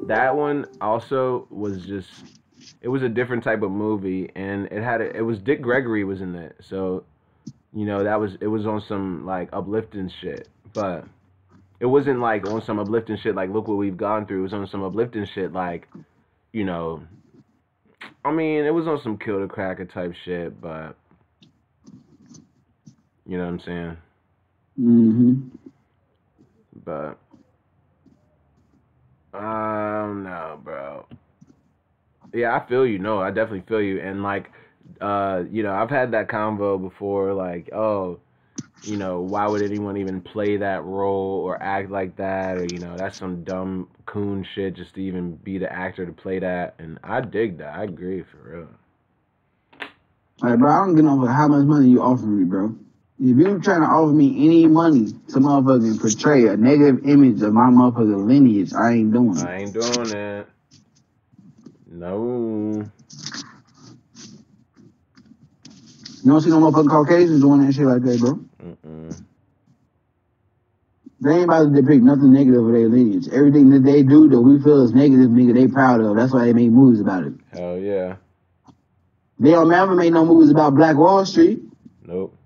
that one also was just, it was a different type of movie and it was Dick Gregory was in it. So, you know, it was on some like uplifting shit. But it wasn't like on some uplifting shit like, look what we've gone through. It was on some uplifting shit like, you know, I mean, it was on some kill the cracker type shit, but you know what I'm saying? Mm-hmm. But No, bro. Yeah, I feel you. No, I definitely feel you. And like, I've had that convo before. Like, oh, why would anyone even play that role or act like that? Or that's some dumb coon shit just to even be the actor to play that. And I dig that. I agree for real. Like, bro, I don't get no how much money you offer me, bro. If you trying to offer me any money to motherfucking portray a negative image of my motherfucking lineage, I ain't doing it. I ain't doing it. No. You don't see no motherfucking Caucasians doing that shit like that, bro. Mm-mm. They ain't about to depict nothing negative of their lineage. Everything that they do that we feel is negative, nigga, they proud of. That's why they make movies about it. Hell yeah. They don't ever make no movies about Black Wall Street. Nope.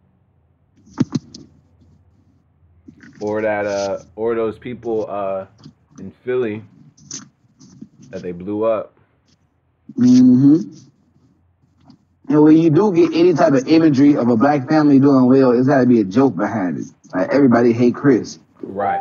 Or those people in Philly that they blew up. Mm-hmm. And when you do get any type of imagery of a black family doing well, it's got to be a joke behind it. Like everybody hate Chris. Right.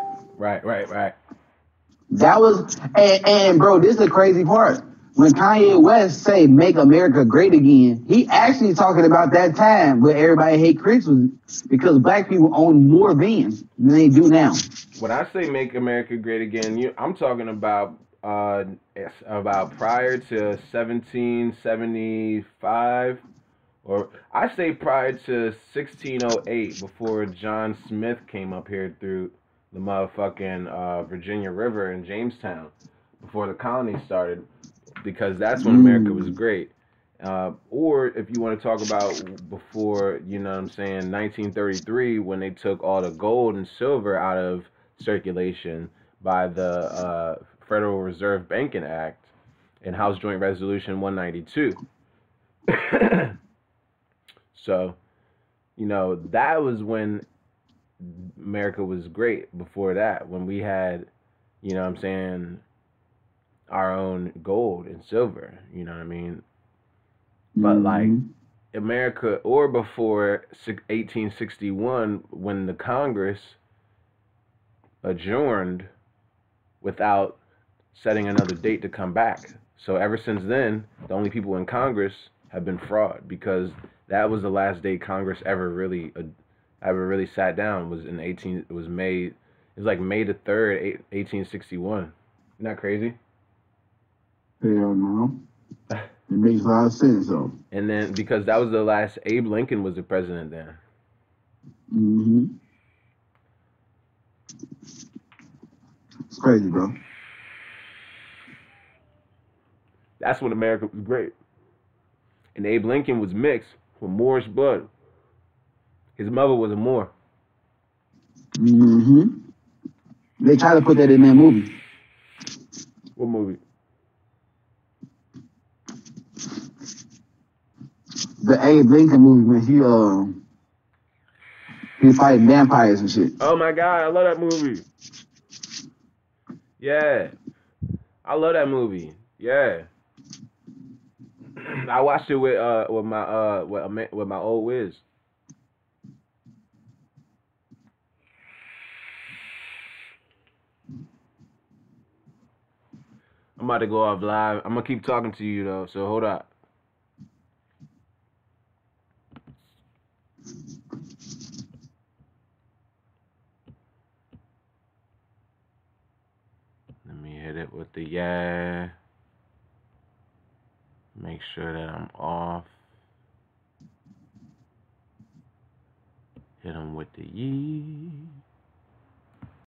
That was and bro, this is the crazy part. When Kanye West say "Make America Great Again," he actually talking about that time where everybody hate Chris was because black people own more vans than they do now. When I say "Make America Great Again," I'm talking about prior to 1775, or I say prior to 1608, before John Smith came up here through the motherfucking Virginia River in Jamestown, before the colony started, because that's when America was great. Or if you want to talk about before, 1933, when they took all the gold and silver out of circulation by the Federal Reserve Banking Act and House Joint Resolution 192. So, that was when America was great. Before that, when we had, our own gold and silver, you know what I mean? But like America, or before 1861, when the Congress adjourned without setting another date to come back. So ever since then, the only people in Congress have been fraud, because that was the last day Congress ever really sat down, was in 18 it was May, it was like May the 3rd, 1861. Isn't that crazy? Hell no. It makes a lot of sense though. And then because that was the last, Abe Lincoln was the president then. Mm-hmm. It's crazy, bro. That's when America was great. And Abe Lincoln was mixed with Moorish blood. His mother was a Moor. Mm-hmm. They try to put that in that movie. What movie? The Abe Lincoln movie when he fighting vampires and shit. Oh my God, I love that movie. Yeah, I love that movie. Yeah, I watched it with my old whiz. I'm about to go off live. I'm gonna keep talking to you though, so hold up. Let me hit it with the yeah. Make sure that I'm off. Hit him with the yee.